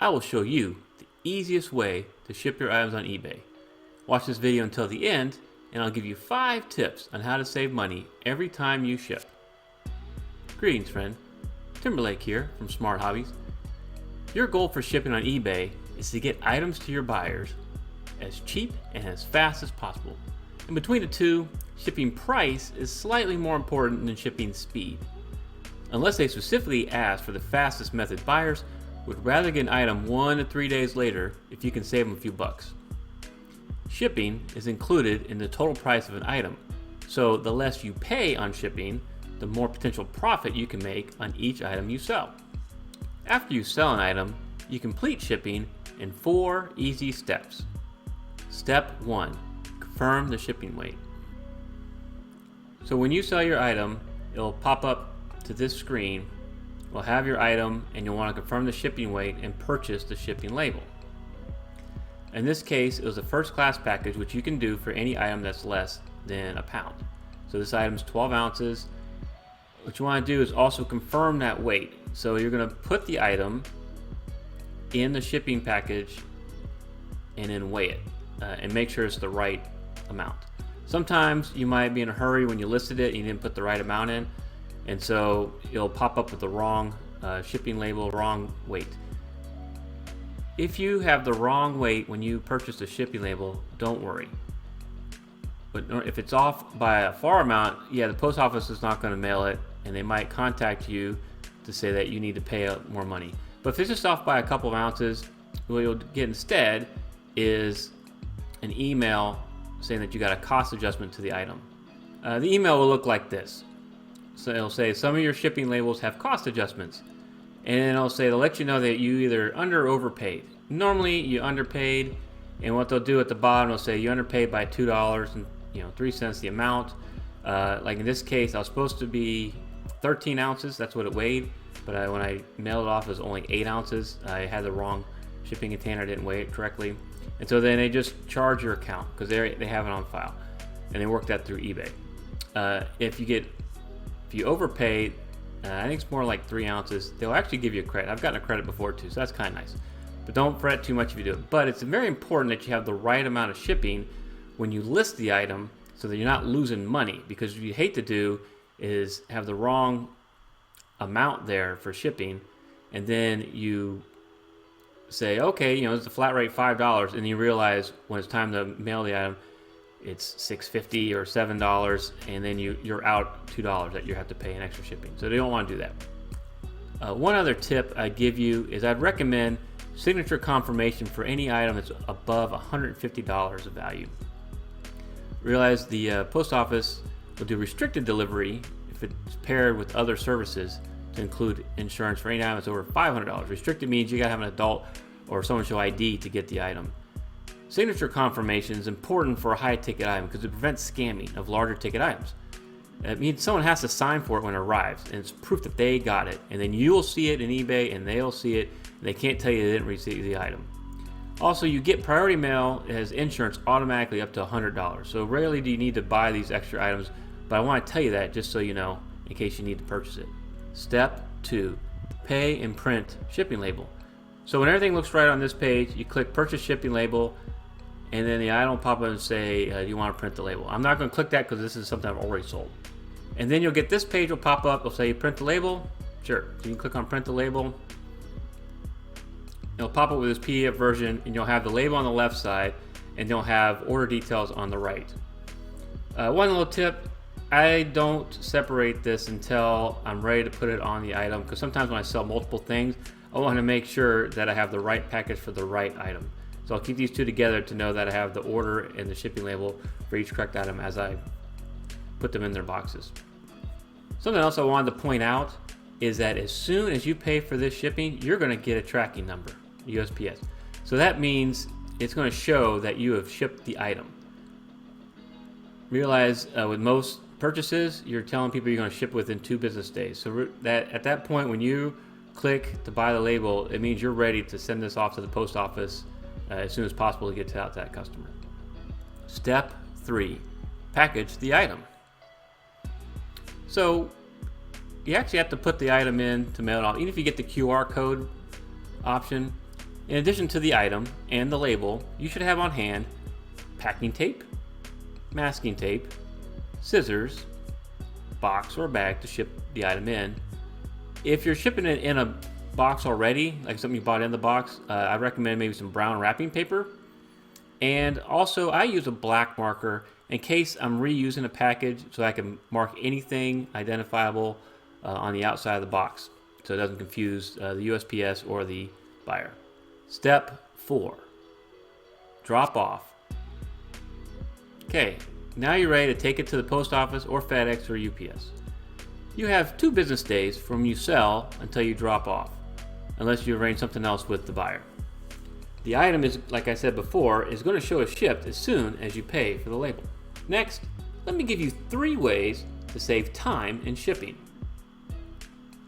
I will show you the easiest way to ship your items on eBay. Watch this video until the end, and I'll give you 5 tips on how to save money every time you ship. Greetings, friend. Timberlake here from Smart Hobbies. Your goal for shipping on eBay is to get items to your buyers as cheap and as fast as possible. In between the two, shipping price is slightly more important than shipping speed. Unless they specifically ask for the fastest method, buyers would rather get an item 1 to 3 days later if you can save them a few bucks. Shipping is included in the total price of an item, so the less you pay on shipping, the more potential profit you can make on each item you sell. After you sell an item, you complete shipping in 4 easy steps. Step 1. Confirm the shipping weight. So when you sell your item, it'll pop up to this screen. We'll have your item and you'll want to confirm the shipping weight and purchase the shipping label. In this case, it was a first class package, which you can do for any item that's less than a pound. So this item is 12 ounces. What you want to do is also confirm that weight. So you're going to put the item in the shipping package and then weigh it and make sure it's the right amount. Sometimes you might be in a hurry when you listed it and you didn't put the right amount in, and so it'll pop up with the wrong shipping label, wrong weight. If you have the wrong weight when you purchase the shipping label, don't worry. But if it's off by a far amount, yeah, the post office is not going to mail it, and they might contact you to say that you need to pay out more money. But if it's just off by a couple of ounces, what you'll get instead is an email saying that you got a cost adjustment to the item. The email will look like this. So it'll say some of your shipping labels have cost adjustments, and then it'll say to let you know that you either under or overpaid. Normally you underpaid, and what they'll do at the bottom, they'll say you underpaid by $2.03 the amount. Like in this case, I was supposed to be 13 ounces. That's what it weighed, but when I mailed it off, it was only 8 ounces. I had the wrong shipping container. I didn't weigh it correctly, and so then they just charge your account because they have it on file, and they work that through eBay. If you overpay, I think it's more like 3 ounces, they'll actually give you a credit. I've gotten a credit before too, so that's kind of nice. But don't fret too much if you do it. But it's very important that you have the right amount of shipping when you list the item so that you're not losing money, because what you hate to do is have the wrong amount there for shipping, and then you say, okay, it's a flat rate $5, and you realize when it's time to mail the item, it's $6.50 or $7, and then you're out $2 that you have to pay in extra shipping. So they don't want to do that. One other tip I'd give you is I'd recommend signature confirmation for any item that's above $150 of value. Realize the post office will do restricted delivery if it's paired with other services to include insurance for any item that's over $500. Restricted means you gotta have an adult or someone show ID to get the item. Signature confirmation is important for a high ticket item because it prevents scamming of larger ticket items. It means someone has to sign for it when it arrives, and it's proof that they got it, and then you'll see it in eBay and they'll see it, and they can't tell you they didn't receive the item. Also, you get priority mail as insurance automatically up to $100, so rarely do you need to buy these extra items, but I want to tell you that just so you know in case you need to purchase it. Step 2. Pay and print shipping label. So when everything looks right on this page, you click purchase shipping label, and then the item will pop up and say, do you want to print the label? I'm not going to click that because this is something I've already sold. And then you'll get this page will pop up. It'll say print the label. Sure. So you can click on print the label. It'll pop up with this PDF version, and you'll have the label on the left side, and you'll have order details on the right. One little tip, I don't separate this until I'm ready to put it on the item, because sometimes when I sell multiple things, I want to make sure that I have the right package for the right item. So I'll keep these two together to know that I have the order and the shipping label for each correct item as I put them in their boxes. Something else I wanted to point out is that as soon as you pay for this shipping, you're going to get a tracking number, USPS. So that means it's going to show that you have shipped the item. Realize with most purchases, you're telling people you're going to ship within 2 business days. So that at that point, when you click to buy the label, it means you're ready to send this off to the post office as soon as possible to get it out to that customer. Step 3, package the item. So you actually have to put the item in to mail it off. Even if you get the QR code option, In addition to the item and the label, you should have on hand packing tape, masking tape, scissors, box or bag to ship the item in. If you're shipping it in a box already, like something you bought in the box, I recommend maybe some brown wrapping paper. And also I use a black marker in case I'm reusing a package so I can mark anything identifiable on the outside of the box so it doesn't confuse the USPS or the buyer. Step 4, drop off. Okay, now you're ready to take it to the post office or FedEx or UPS. You have 2 business days from when you sell until you drop off, unless you arrange something else with the buyer. The item is, like I said before, is going to show as shipped as soon as you pay for the label. Next, let me give you 3 ways to save time in shipping.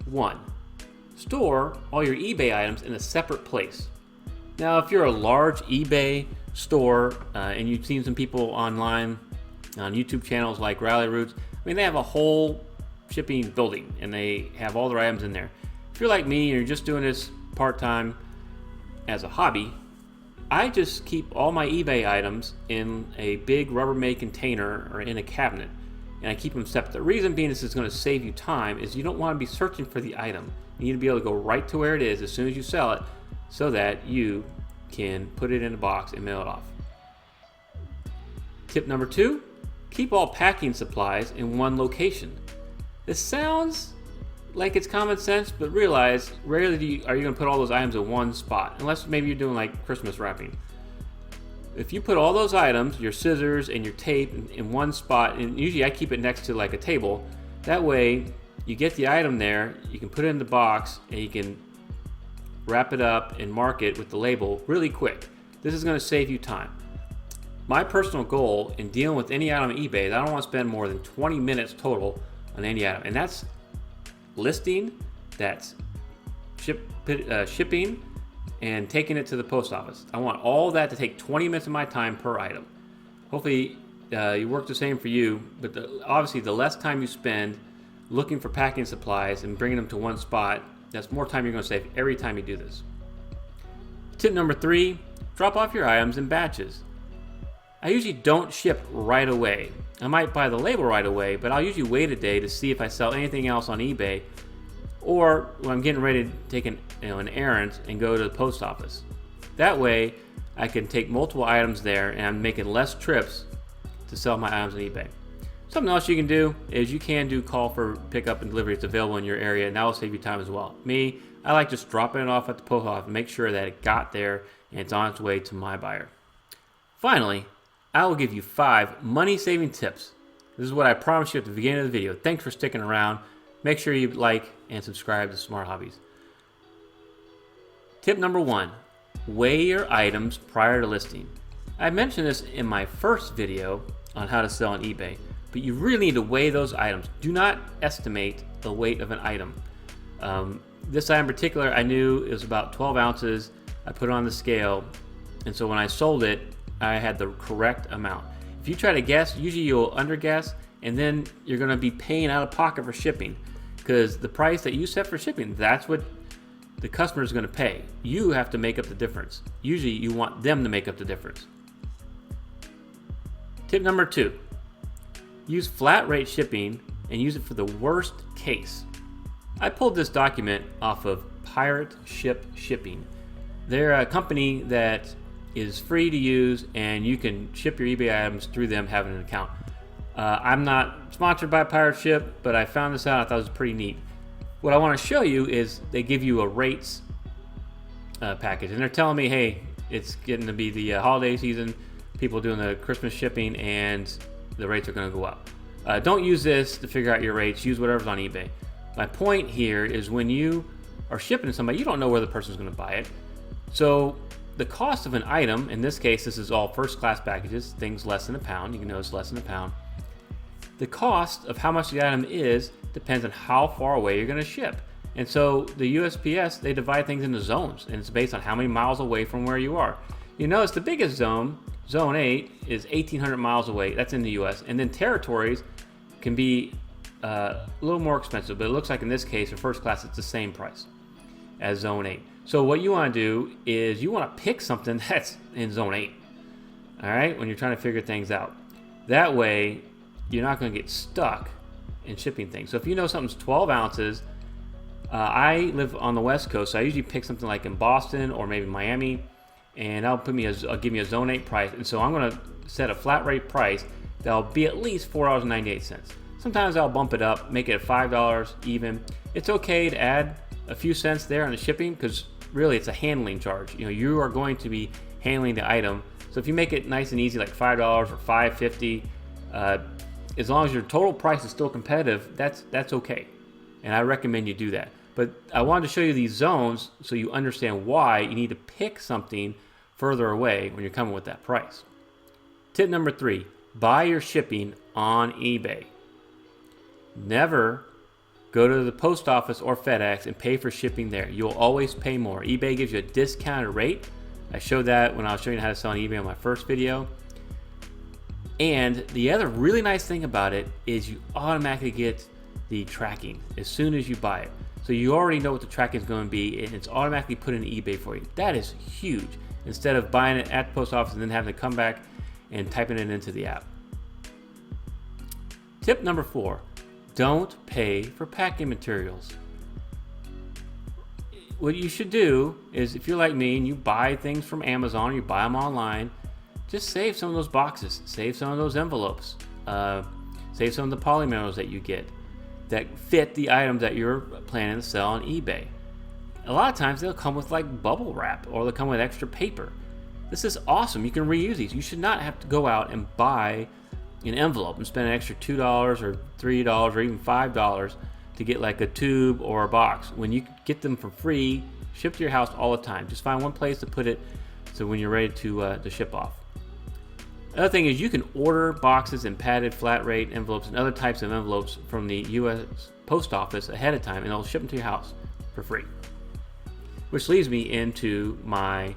1. Store all your eBay items in a separate place. Now, if you're a large eBay store and you've seen some people online on YouTube channels like Rally Roots, I mean, they have a whole shipping building and they have all their items in there. If you're like me and you're just doing this part-time as a hobby, I just keep all my eBay items in a big Rubbermaid container or in a cabinet, and I keep them separate. The reason being this is going to save you time is you don't want to be searching for the item. You need to be able to go right to where it is as soon as you sell it so that you can put it in a box and mail it off. Tip number 2, keep all packing supplies in one location. This sounds like it's common sense, but realize rarely are you going to put all those items in one spot, unless maybe you're doing like Christmas wrapping. If you put all those items, your scissors and your tape in one spot, and usually I keep it next to like a table, that way you get the item there, you can put it in the box, and you can wrap it up and mark it with the label really quick. This is going to save you time. My personal goal in dealing with any item on eBay is I don't want to spend more than 20 minutes total on any item, and that's listing, that's shipping, and taking it to the post office. I want all that to take 20 minutes of my time per item. Hopefully you work the same for you, but obviously the less time you spend looking for packing supplies and bringing them to one spot, that's more time you're going to save every time you do this. Tip number 3, drop off your items in batches. I usually don't ship right away. I might buy the label right away, but I'll usually wait a day to see if I sell anything else on eBay, or when I'm getting ready to take an errand and go to the post office. That way, I can take multiple items there and I'm making less trips to sell my items on eBay. Something else you can do is you can do call for pickup and delivery. It's available in your area, and that will save you time as well. Me, I like just dropping it off at the post office and make sure that it got there and it's on its way to my buyer. Finally, I will give you 5 money-saving tips. This is what I promised you at the beginning of the video. Thanks for sticking around. Make sure you like and subscribe to Smart Hobbies. Tip number 1, weigh your items prior to listing. I mentioned this in my first video on how to sell on eBay, but you really need to weigh those items. Do not estimate the weight of an item. This item in particular, I knew it was about 12 ounces. I put it on the scale, and so when I sold it, I had the correct amount. If you try to guess, usually you'll underguess, and then you're going to be paying out of pocket for shipping, because the price that you set for shipping, that's what the customer is going to pay. You have to make up the difference. Usually you want them to make up the difference. Tip number 2, use flat rate shipping and use it for the worst case. I pulled this document off of Pirate Ship Shipping. They're a company that is free to use, and you can ship your eBay items through them having an account. I'm not sponsored by Pirate Ship, but I found this out. I thought it was pretty neat. What I want to show you is they give you a rates package, and they're telling me, hey, it's getting to be the holiday season, people doing the Christmas shipping, and the rates are going to go up. Don't use this to figure out your rates. Use whatever's on eBay. My point here is when you are shipping to somebody, you don't know where the person's going to buy it. So the cost of an item, in this case, this is all first class packages, things less than a pound. You can notice less than a pound. The cost of how much the item is depends on how far away you're going to ship. And so the USPS, they divide things into zones, and it's based on how many miles away from where you are. You notice the biggest zone, Zone 8, is 1,800 miles away. That's in the US. And then territories can be a little more expensive, but it looks like in this case, for first class, it's the same price as Zone 8. So what you want to do is you want to pick something that's in zone 8. All right, when you're trying to figure things out. That way, you're not going to get stuck in shipping things. So if you know something's 12 ounces, I live on the West Coast, so I usually pick something like in Boston or maybe Miami, and I'll give me a zone 8 price. And so I'm going to set a flat rate price that'll be at least $4.98. Sometimes I'll bump it up, make it $5 even. It's okay to add a few cents there on the shipping because really it's a handling charge. You are going to be handling the item. So if you make it nice and easy, like $5 or $5.50, as long as your total price is still competitive, that's okay. And I recommend you do that. But I wanted to show you these zones so you understand why you need to pick something further away when you're coming with that price. Tip number 3, buy your shipping on eBay. Never go to the post office or FedEx and pay for shipping there. You'll always pay more. eBay gives you a discounted rate. I showed that when I was showing you how to sell on eBay on my first video. And the other really nice thing about it is you automatically get the tracking as soon as you buy it. So you already know what the tracking is going to be, and it's automatically put in eBay for you. That is huge. Instead of buying it at the post office and then having to come back and typing it into the app. Tip number 4, don't pay for packing materials. What you should do is, if you're like me and you buy things from Amazon, or you buy them online, just save some of those boxes, save some of those envelopes, save some of the polymerals that you get that fit the items that you're planning to sell on eBay. A lot of times they'll come with like bubble wrap, or they'll come with extra paper. This is awesome. You can reuse these. You should not have to go out and buy an envelope and spend an extra $2 or $3 or even $5 to get like a tube or a box when you get them for free, shipped to your house all the time. Just find one place to put it so when you're ready to ship off. Another thing is you can order boxes in padded flat rate envelopes and other types of envelopes from the US Post Office ahead of time, and they'll ship them to your house for free. Which leads me into my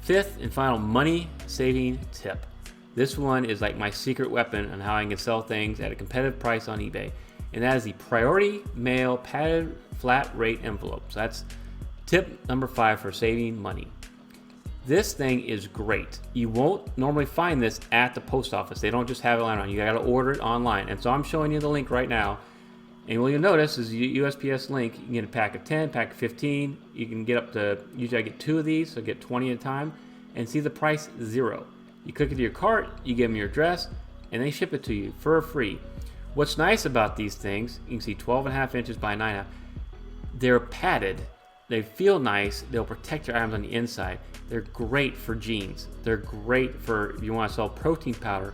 5th and final money saving tip. This one is like my secret weapon on how I can sell things at a competitive price on eBay, and that is the priority mail padded flat rate envelopes. That's tip number 5 for saving money. This thing is great. You won't normally find this at the post office. They don't just have it online. You gotta order it online. And so I'm showing you the link right now. And what you'll notice is the USPS link, you can get a pack of 10, pack of 15. You can get up to, usually I get 2 of these, so I get 20 at a time. And see the price, $0. You click into your cart, you give them your address, and they ship it to you for free. What's nice about these things, you can see 12.5 inches by 9.5. They're padded. They feel nice. They'll protect your items on the inside. They're great for jeans. They're great for if you want to sell protein powder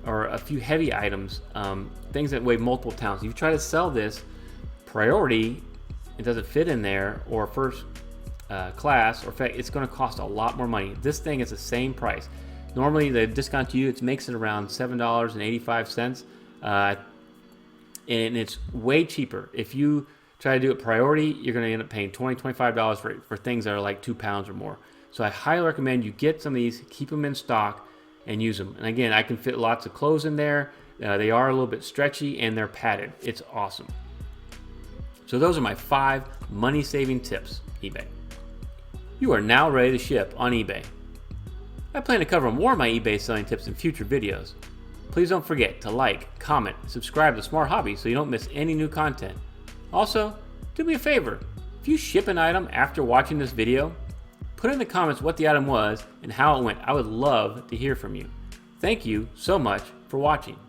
or a few heavy items, things that weigh multiple pounds. If you try to sell this priority, it doesn't fit in there, or first class, or it's going to cost a lot more money. This thing is the same price. Normally, the discount to you, it makes it around $7.85, and it's way cheaper. If you try to do it priority, you're going to end up paying $20, $25 for things that are like 2 pounds or more. So I highly recommend you get some of these, keep them in stock, and use them. And again, I can fit lots of clothes in there. They are a little bit stretchy, and they're padded. It's awesome. So those are my 5 money-saving tips, eBay. You are now ready to ship on eBay. I plan to cover more of my eBay selling tips in future videos. Please don't forget to like, comment, and subscribe to Smart Hobbies so you don't miss any new content. Also, do me a favor. If you ship an item after watching this video, put in the comments what the item was and how it went. I would love to hear from you. Thank you so much for watching.